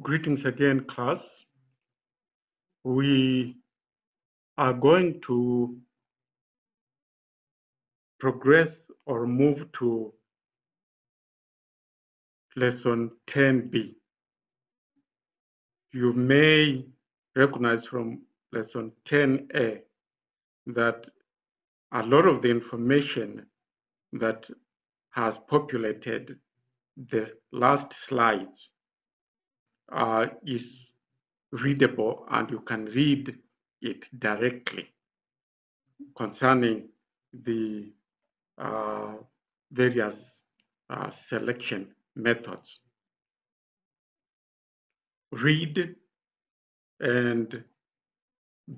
Greetings again, class. We are going to progress or move to lesson 10B. You may recognize from lesson 10A that a lot of the information that has populated the last slides is readable, and you can read it directly concerning the various selection methods. Read and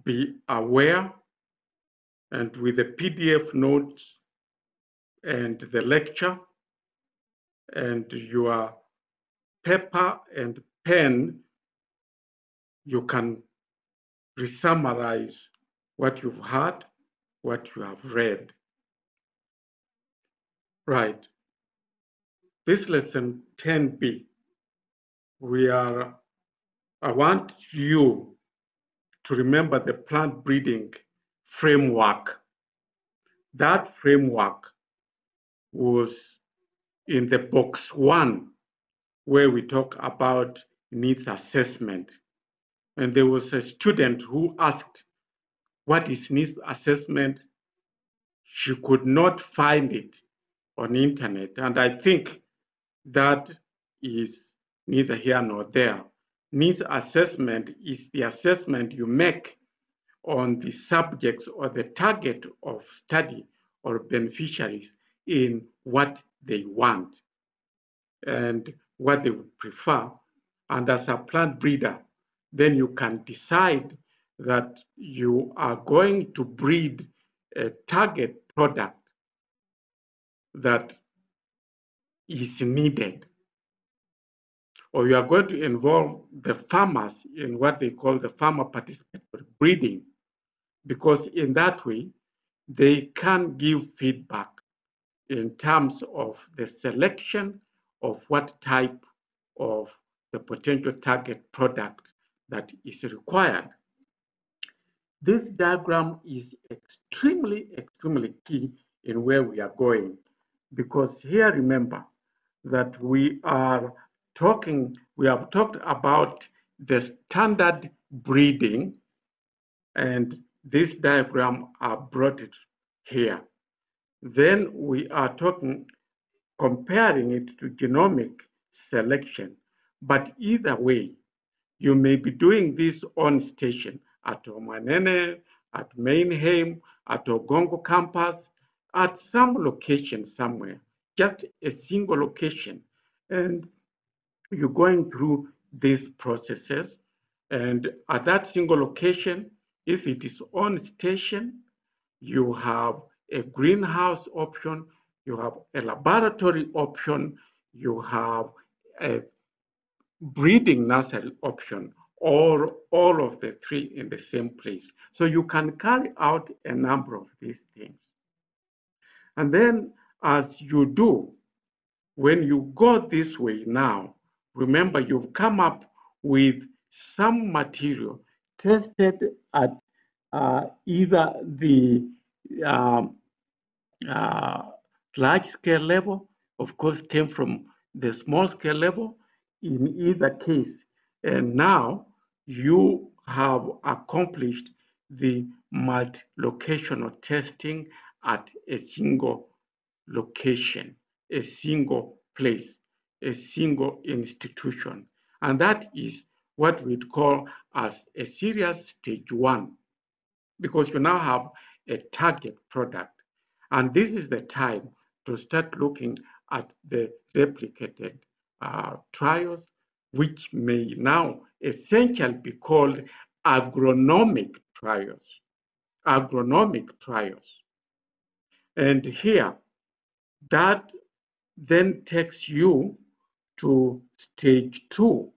be aware, and with the PDF notes and the lecture and your paper and pen, you can resummarize what you've heard, what you have read. Right. This lesson 10B, I want you to remember the plant breeding framework. That framework was in the box 1, where we talk about needs assessment. And there was a student who asked, what is needs assessment? She could not find it on the internet. And I think that is neither here nor there. Needs assessment is the assessment you make on the subjects or the target of study or beneficiaries in what they want and what they would prefer. And as a plant breeder, then you can decide that you are going to breed a target product that is needed, or you are going to involve the farmers in what they call the farmer participatory breeding, because in that way, they can give feedback in terms of the selection of what type of the potential target product that is required. This diagram is extremely key in where we are going, because here, remember that we have talked about the standard breeding, and this diagram I brought it here. Then we are comparing it to genomic selection. But either way, you may be doing this on station at Omanene, at Mainheim, at Ogongo campus, at some location somewhere, just a single location. And you're going through these processes. And at that single location, if it is on station, you have a greenhouse option, you have a laboratory option, you have a breeding nursery option, or all of the three in the same place. So you can carry out a number of these things. And then as you do, when you go this way now, remember you've come up with some material tested at either the large scale level, of course, came from the small scale level in either case. And now you have accomplished the multi-locational testing at a single location, a single place, a single institution. And that is what we'd call as a serious stage 1, because you now have a target product. And this is the time to start looking at the replicated trials, which may now essentially be called agronomic trials. Agronomic trials. And here, that then takes you to stage 2.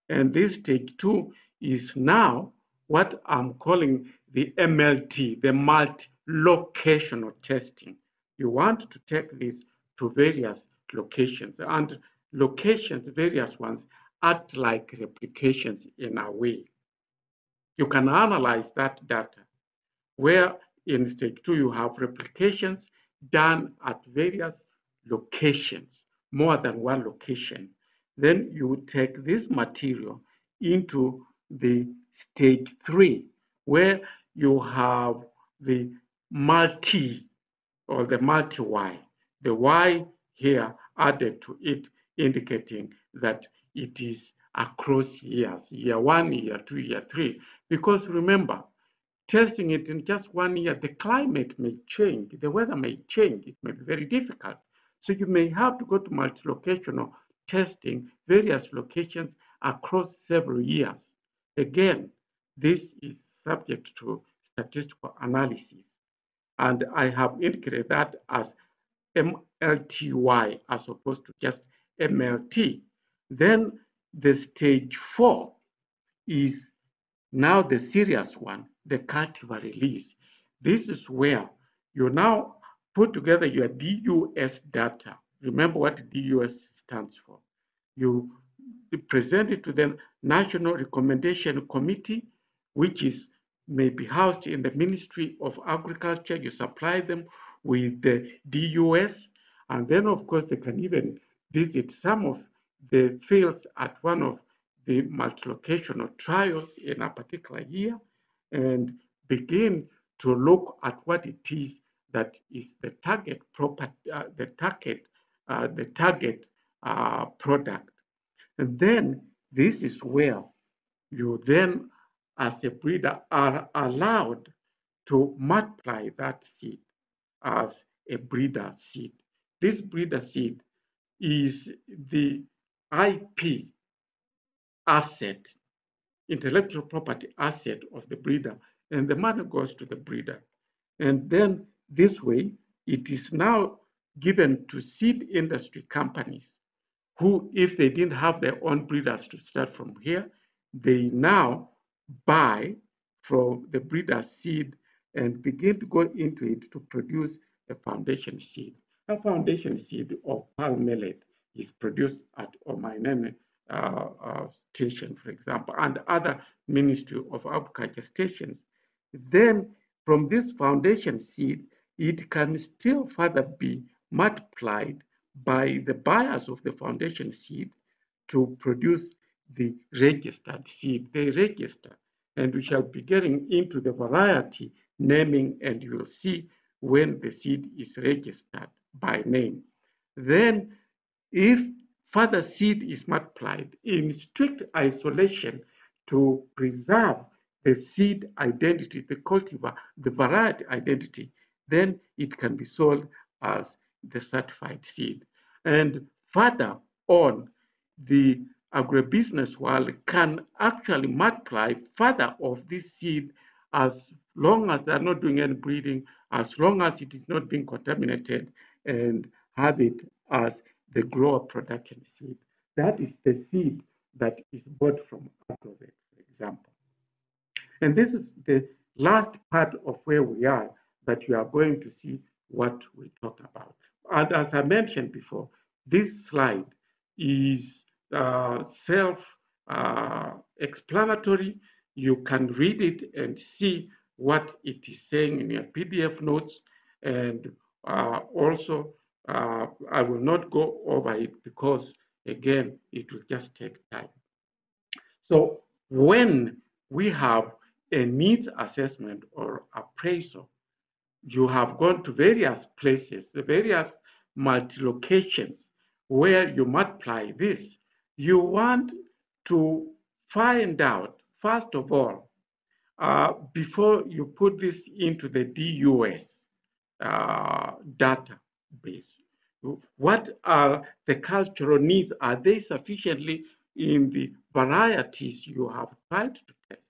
And this stage 2 is now what I'm calling the MLT, the multi-locational testing. You want to take this to various locations, and locations, various ones, act like replications in a way. You can analyze that data where in stage 2 you have replications done at various locations, more than one location. Then you take this material into the stage 3 where you have the multi or the multi-Y, the Y here added to it, indicating that it is across years, year 1, year 2, year 3. Because remember, testing it in just 1 year, the climate may change, the weather may change, it may be very difficult. So you may have to go to multi-locational testing, various locations across several years. Again, this is subject to statistical analysis. And I have indicated that as MLTY as opposed to just MLT. Then the stage 4 is now the serious one, the cultivar release. This is where you now put together your DUS data. Remember what DUS stands for. You present it to the National Recommendation Committee, which is may be housed in the Ministry of Agriculture. You supply them with the DUS, and then of course they can even visit some of the fields at one of the multi-locational trials in a particular year and begin to look at what it is that is the target product. And then this is where you then, as a breeder, are allowed to multiply that seed as a breeder seed. This breeder seed is the IP asset, intellectual property asset of the breeder, and the money goes to the breeder. And then this way, it is now given to seed industry companies who, if they didn't have their own breeders to start from here, they now buy from the breeder seed and begin to go into it to produce a foundation seed. A foundation seed of palm millet is produced at Omainene station, for example, and other Ministry of Agriculture stations. Then from this foundation seed, it can still further be multiplied by the buyers of the foundation seed to produce the registered seed. They register, and we shall be getting into the variety naming, and you will see when the seed is registered by name. Then, if further seed is multiplied in strict isolation to preserve the seed identity, the cultivar, the variety identity, then it can be sold as the certified seed. And further on, the agribusiness world can actually multiply further of this seed as long as they're not doing any breeding, as long as it is not being contaminated, and have it as the grower production seed. That is the seed that is bought from Agrovet, for example. And this is the last part of where we are that you are going to see what we talk about. And as I mentioned before, this slide is self-explanatory. You can read it and see what it is saying in your PDF notes. And also, I will not go over it because, again, it will just take time. So when we have a needs assessment or appraisal, you have gone to various places, the various multi-locations where you multiply this. You want to find out, first of all, before you put this into the DUS database, what are the cultural needs? Are they sufficiently in the varieties you have tried to test?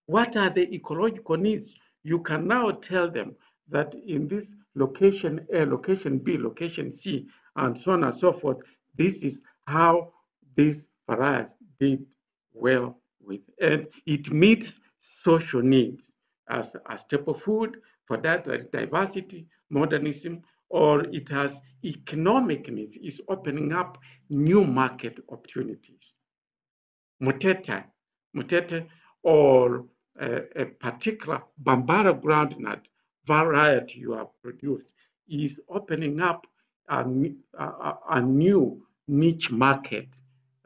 What are the ecological needs? You can now tell them that in this location A, location B, location C, and so on and so forth, this is how these varieties did well with. And it meets social needs as a staple food for that diversity, modernism, or it has economic needs, is opening up new market opportunities. mutete, or a particular Bambara groundnut variety you have produced is opening up a new niche market,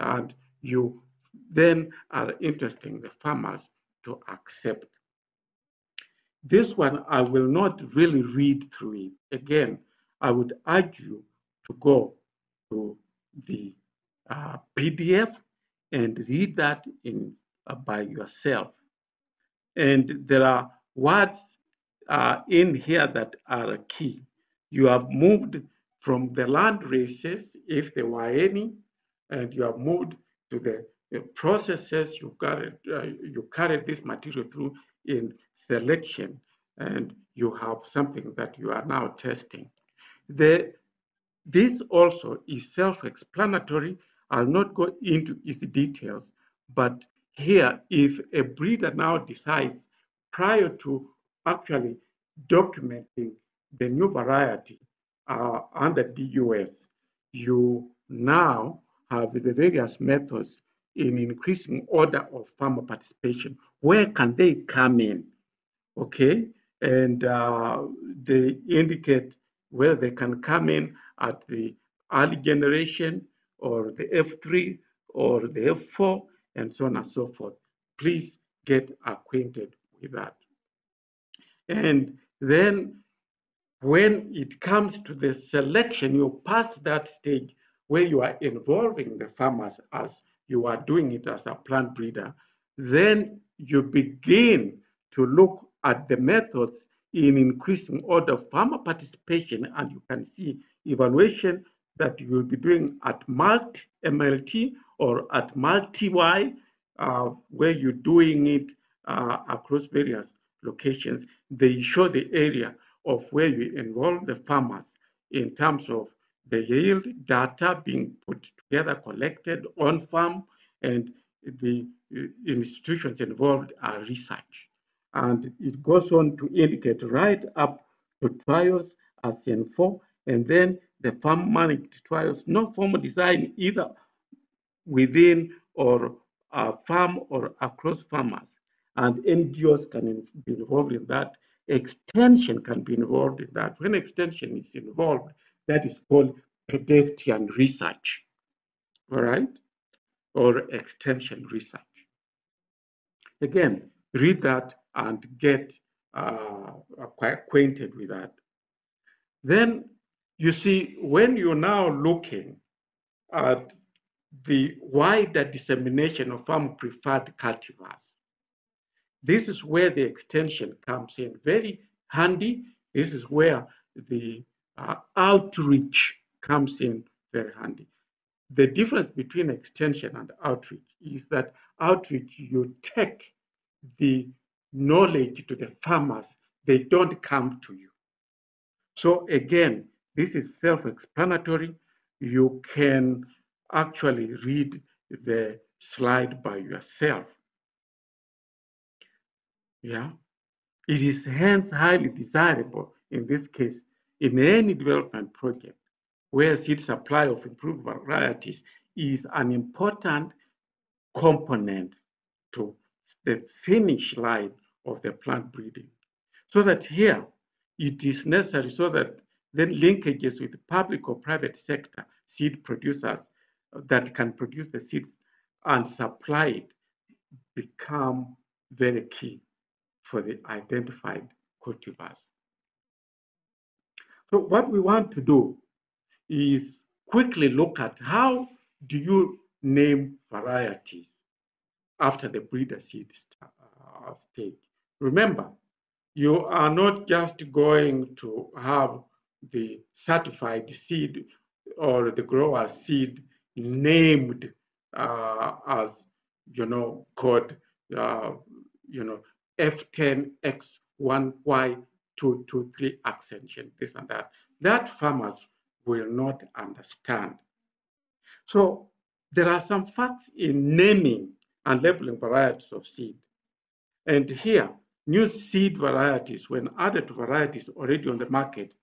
and you then are interesting the farmers to accept. This one, I will not really read through it. Again, I would urge you to go to the PDF and read that by yourself. And there are words in here that are key. You have moved from the land races, if there were any, and you have moved to the processes you carried this material through in selection, and you have something that you are now testing. This also is self-explanatory. I'll not go into its details, but here, if a breeder now decides, prior to actually documenting the new variety under DUS, you now have the various methods in increasing order of farmer participation. Where can they come in? Okay, and they indicate whether they can come in at the early generation or the F3 or the F4 and so on and so forth. Please get acquainted with that. And then when it comes to the selection, you're past that stage where you are involving the farmers as you are doing it as a plant breeder. Then you begin to look at the methods in increasing order of farmer participation, and you can see evaluation that you will be doing at MLT or at multi-Y, where you're doing it across various locations. They show the area of where you involve the farmers in terms of the yield data being put together, collected on farm, and the institutions involved are research. And it goes on to indicate right up to trials as N4, and then the farm managed trials, no formal design either within or a farm or across farmers. And NGOs can be involved in that. Extension can be involved in that. When extension is involved, that is called pedestrian research, all right? Or extension research. Again, read that and get acquainted with that. Then you see, when you're now looking at the wider dissemination of farm preferred cultivars, this is where the extension comes in very handy. This is where the outreach comes in very handy. The difference between extension and outreach is that outreach, you take the knowledge to the farmers, they don't come to you. So again, this is self-explanatory. You can actually read the slide by yourself. Yeah, it is hence highly desirable in this case in any development project where seed supply of improved varieties is an important component to the finish line of the plant breeding. So that here it is necessary so that then linkages with the public or private sector seed producers that can produce the seeds and supply it become very key for the identified cultivars. So what we want to do is quickly look at how do you name varieties after the breeder seed stage. Remember, you are not just going to have the certified seed or the grower seed named as, code, F10X1Y223 accession, this and that. That farmers will not understand. So there are some facts in naming and labeling varieties of seed. And here, new seed varieties, when added to varieties already on the market,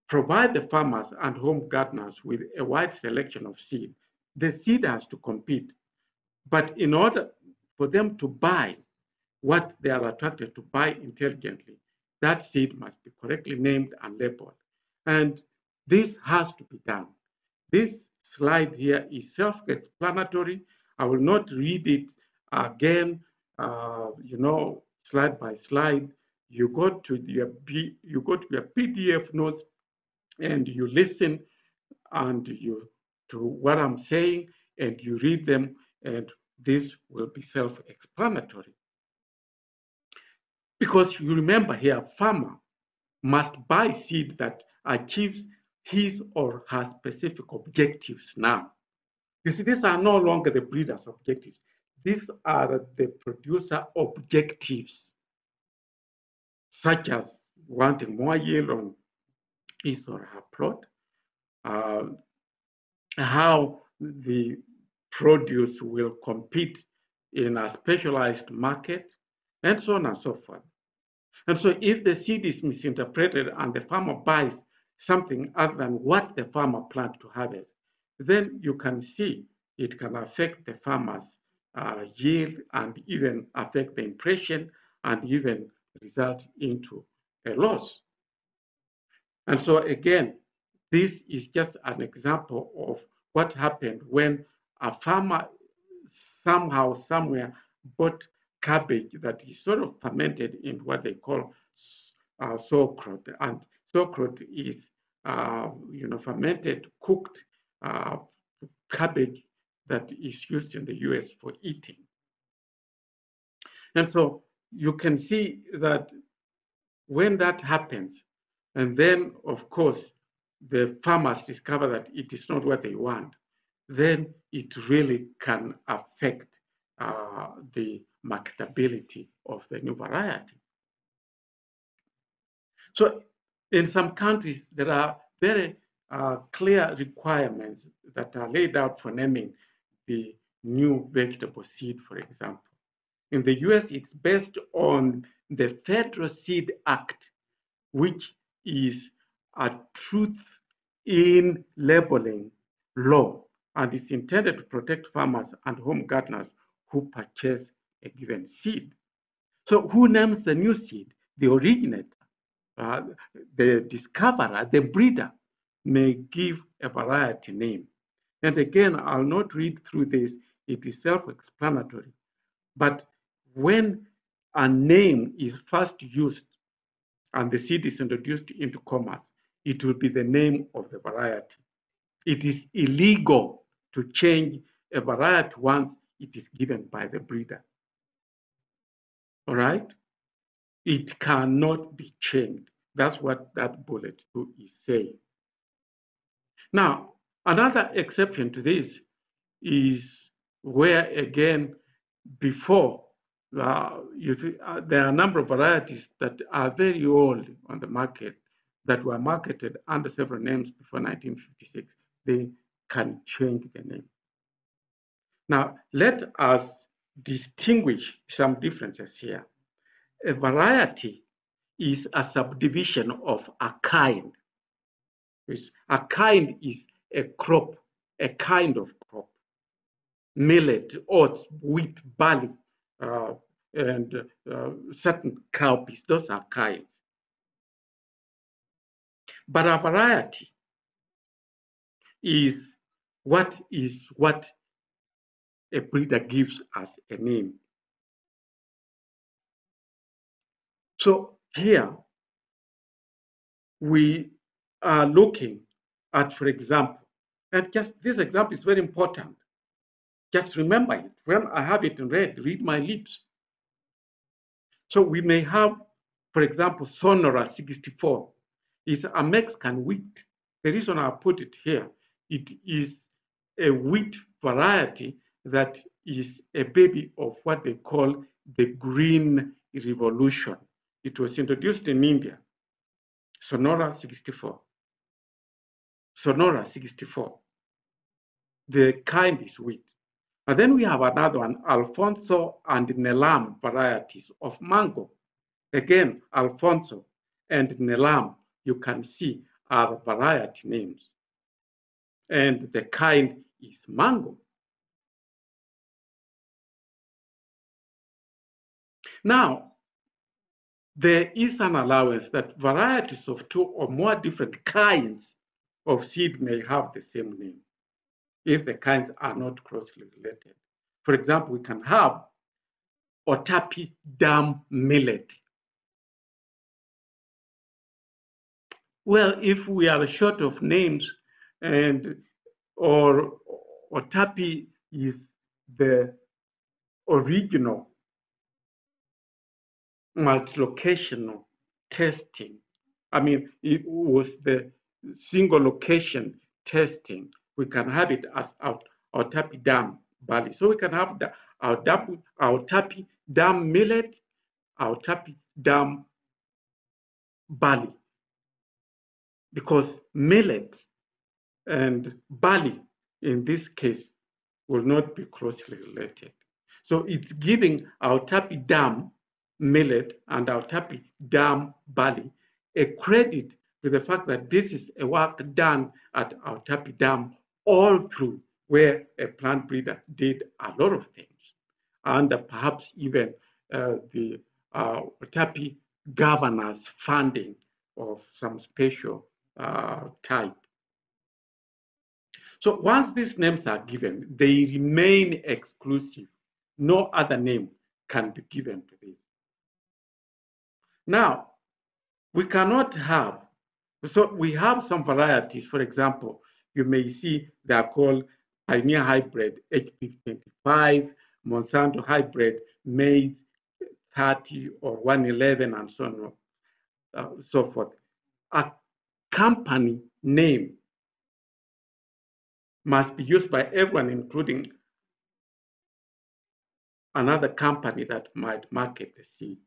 provide the farmers and home gardeners with a wide selection of seed. The seed has to compete But in order for them to buy what they are attracted to buy intelligently, that seed must be correctly named and labeled. And this has to be done. This slide here is self-explanatory. I will not read it again, slide by slide. You go to your PDF notes and you listen and to what I'm saying, and you read them, and this will be self-explanatory. Because you remember here, farmer must buy seed that achieves his or her specific objectives now. You see, these are no longer the breeder's objectives. These are the producer objectives, such as wanting more yield on his or her plot, how the produce will compete in a specialized market, and so on and so forth. And so if the seed is misinterpreted and the farmer buys something other than what the farmer planned to harvest, then you can see it can affect the farmer's yield and even affect the impression and even result into a loss. And so again, this is just an example of what happened when a farmer somehow, somewhere bought cabbage that is sort of fermented in what they call sauerkraut. And sauerkraut is, fermented, cooked cabbage that is used in the US for eating. And so you can see that when that happens, and then, of course, the farmers discover that it is not what they want, then it really can affect the marketability of the new variety. So in some countries, there are very clear requirements that are laid out for naming the new vegetable seed, for example. In the US, it's based on the Federal Seed Act, which is a truth in labeling law, and is intended to protect farmers and home gardeners who purchase a given seed. So who names the new seed? The originator, the discoverer, the breeder may give a variety name. And again, I'll not read through this, it is self-explanatory. But when a name is first used and the seed is introduced into commerce, it will be the name of the variety. It is illegal to change a variety once it is given by the breeder. All right? It cannot be changed. That's what that bullet 2 is saying. Now, another exception to this is where, again, before, there are a number of varieties that are very old on the market that were marketed under several names before 1956. They can change the name. Now, let us distinguish some differences here. A variety is a subdivision of a kind. A kind is a crop, a kind of crop. Millet, oats, wheat, barley, and certain cowpeas, those are kinds. But a variety is what a breeder gives as a name. So here we are looking at, for example, and just this example is very important. Just remember it. When I have it in red, read my lips. So we may have, for example, Sonora 64. It's a Mexican wheat. The reason I put it here, it is a wheat variety that is a baby of what they call the Green Revolution. It was introduced in India. Sonora 64. Sonora 64. The kind is wheat. And then we have another one, Alfonso and Nelam varieties of mango. Again, Alfonso and Nelam, you can see, are variety names. And the kind is mango. Now, there is an allowance that varieties of 2 or more different kinds of seed may have the same name if the kinds are not closely related. For example, we can have Otapi dam millet. Well, if we are short of names and or Otapi is the original multi-locational testing. I mean, it was the single location testing. We can have it as our Tapi Dam barley. So we can have our Tapi Dam millet, our Tapi Dam barley. Because millet and barley, in this case, will not be closely related. So it's giving our Tapi Dam millet and our Tapi Dam barley a credit with the fact that this is a work done at our Tapi Dam all through, where a plant breeder did a lot of things, and perhaps even the Tapi governors funding of some special type. So once these names are given, they remain exclusive. No other name can be given to this. Now, we cannot have, so we have some varieties. For example, you may see they are called Pioneer Hybrid HP25, Monsanto Hybrid Maize 30 or 111, and so on, so forth. A company name must be used by everyone, including another company that might market the seed.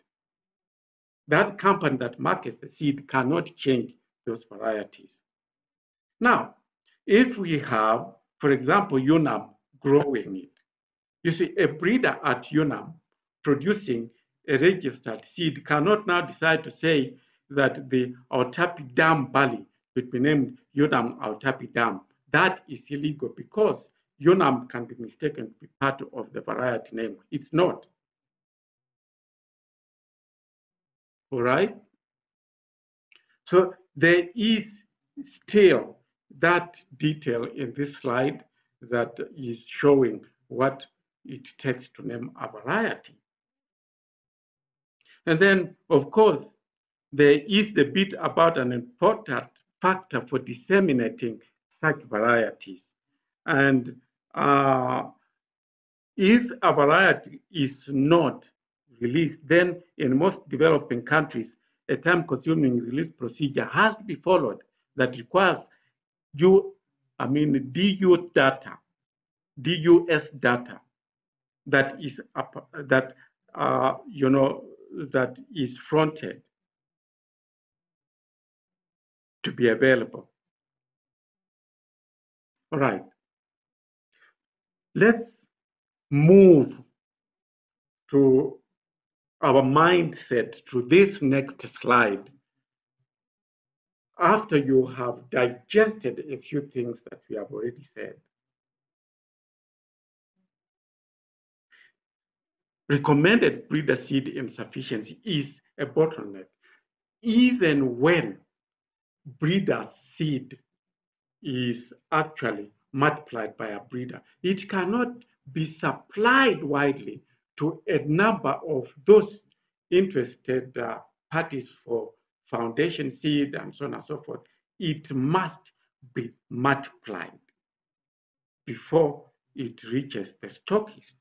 That company that markets the seed cannot change those varieties. Now, if we have, for example, UNAM growing it, you see, a breeder at UNAM producing a registered seed cannot now decide to say that the Otapi Dam barley should be named UNAM Otapi Dam. That is illegal because UNAM can be mistaken to be part of the variety name. It's not. All right? So there is still that detail in this slide that is showing what it takes to name a variety. And then, of course, there is the bit about an important factor for disseminating such varieties. And if a variety is not released, then in most developing countries, a time-consuming release procedure has to be followed that requires DU data, DUS data that is that is fronted to be available. All right. Let's move to our mindset to this next slide. After you have digested a few things that we have already said, recommended breeder seed insufficiency is a bottleneck. Even when breeder seed is actually multiplied by a breeder, it cannot be supplied widely to a number of those interested parties for foundation seed and so on and so forth. It must be multiplied before it reaches the stockist.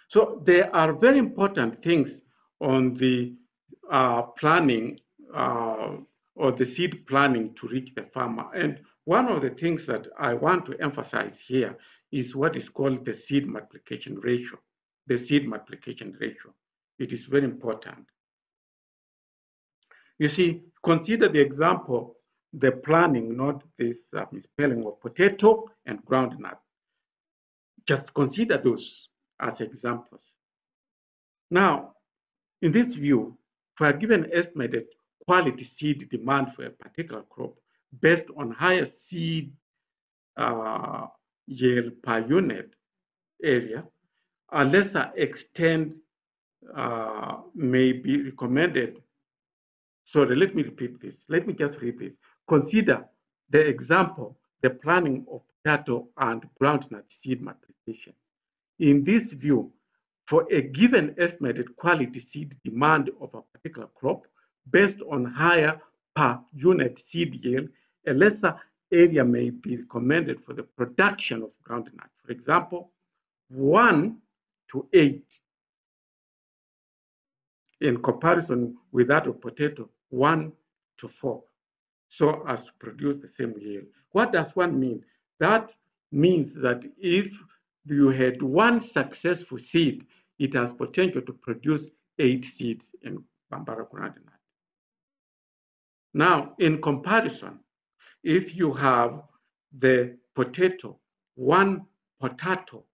So there are very important things on the planning or the seed planning to reach the farmer. And one of the things that I want to emphasize here is what is called the seed multiplication ratio. The seed multiplication ratio. It is very important. You see, consider the example, the planning, not this misspelling of potato and groundnut. Just consider those as examples. Now, in this view, if I give an estimated quality seed demand for a particular crop based on higher seed yield per unit area, a lesser extent may be recommended. Sorry, let me repeat this. Let me just read this. Consider the example, the planning of potato and groundnut seed multiplication. In this view, for a given estimated quality seed demand of a particular crop based on higher per unit seed yield, a lesser area may be recommended for the production of groundnut. For example, 1 to 8 in comparison with that of potato, 1 to 4, so as to produce the same yield. What does 1 mean? That means that if you had 1 successful seed, it has potential to produce 8 seeds in Bambara groundnut. Now, in comparison, if you have the potato, 1 potato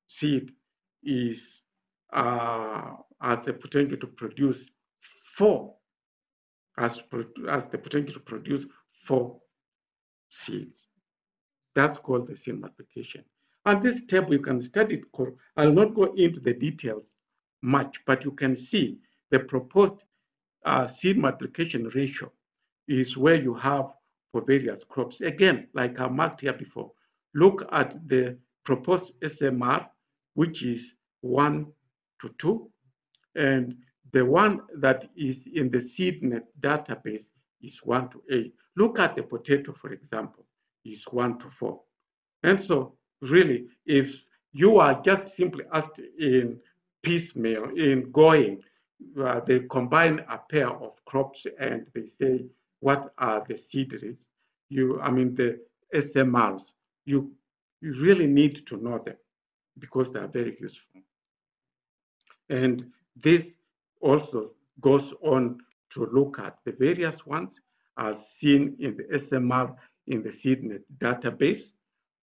seed has the potential to produce 4, has the potential to produce 4 seeds. That's called the seed multiplication. And this table, you can study it. I'll not go into the details much, but you can see the proposed seed multiplication ratio is where you have for various crops. Again, like I marked here before, look at the proposed SMR, which is 1 to 2, and the one that is in the SeedNet database is 1 to 8. Look at the potato, for example, is 1 to 4. And so really, if you are just simply asked in piecemeal, in going, they combine a pair of crops and they say, what are the seed rates? The SMRs, you really need to know them because they are very useful. And this also goes on to look at the various ones as seen in the SMR in the SeedNet database.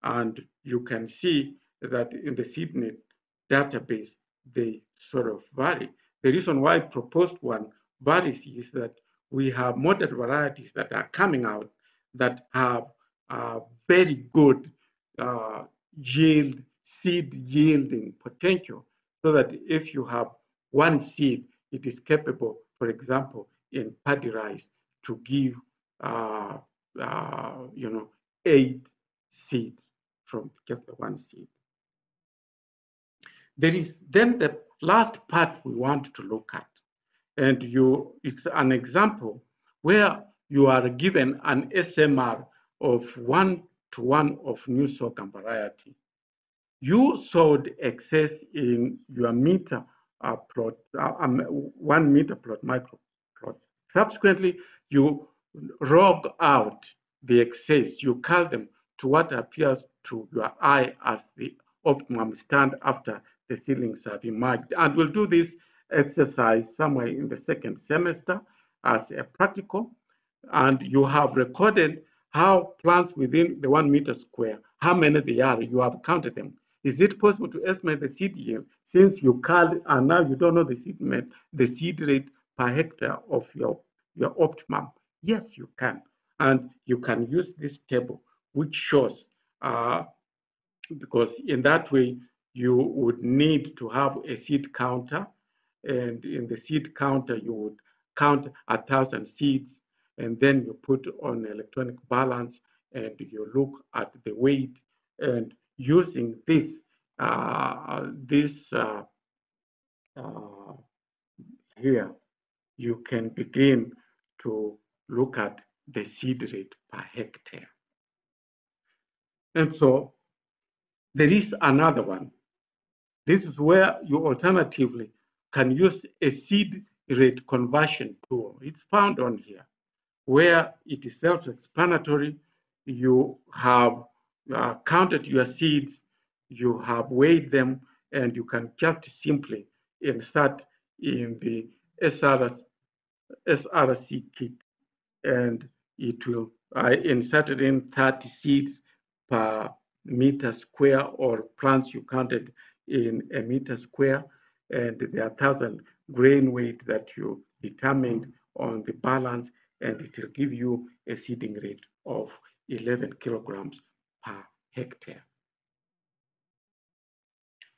And you can see that in the SeedNet database, they sort of vary. The reason why proposed one varies is that we have modern varieties that are coming out that have very good seed yielding potential, so that if you have 1 seed, it is capable, for example, in paddy rice to give 8 seeds from just the 1 seed. There is then the last part we want to look at, and it's an example where you are given an SMR of 1 to 1 of new sorghum variety. You sowed excess in your meter plot, 1 meter plot, micro plots. Subsequently, you log out the excess. You cull them to what appears to your eye as the optimum stand after the seedlings have emerged. And we'll do this exercise somewhere in the 2nd semester as a practical. And you have recorded how plants within the 1 meter square, how many they are, you have counted them. Is it possible to estimate the seed yield since you culled and now you don't know the seed rate per hectare of your optimum? Yes, you can. And you can use this table, which shows, because in that way, you would need to have a seed counter. And in the seed counter, you would count 1,000 seeds, and then you put on electronic balance and you look at the weight, and using this here, you can begin to look at the seed rate per hectare. And so there is another one. This is where you alternatively can use a seed rate conversion tool. It's found on here, where it is self-explanatory. You have counted your seeds, you have weighed them, and you can just simply insert in the SRC kit, and it will insert it in 30 seeds per meter square, or plants you counted in a meter square, and there are 1,000 grain weight that you determined on the balance, and it will give you a seeding rate of 11 kilograms per hectare.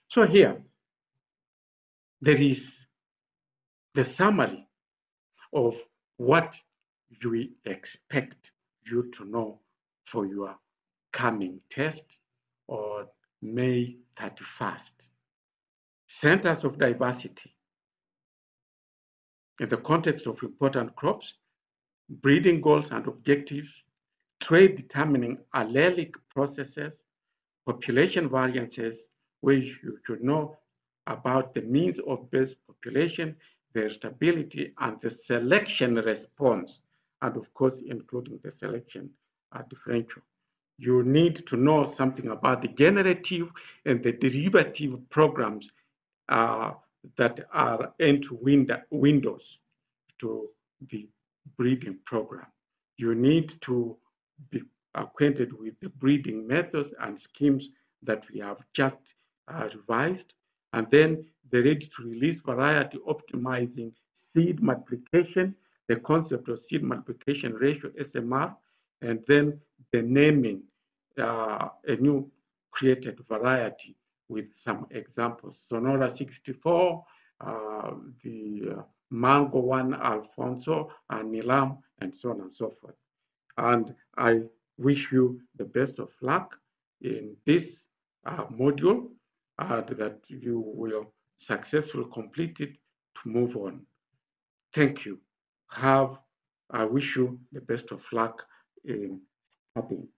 So here, there is the summary of what we expect you to know for your coming test on May 31st. Centers of diversity in the context of important crops, breeding goals and objectives, trait determining allelic processes, population variances, where you should know about the means of base population, their stability, and the selection response, and of course, including the selection differential. You need to know something about the generative and the derivative programs that are into windows to the breeding program. You need to be acquainted with the breeding methods and schemes that we have just revised, and then the ready-to-release variety optimizing seed multiplication, the concept of seed multiplication ratio, SMR, and then the naming a new created variety with some examples. Sonora 64, the Mango 1 Alfonso, and Nilam, and so on and so forth. And I wish you the best of luck in this module and that you will successfully complete it to move on. Thank you. I wish you the best of luck in studying.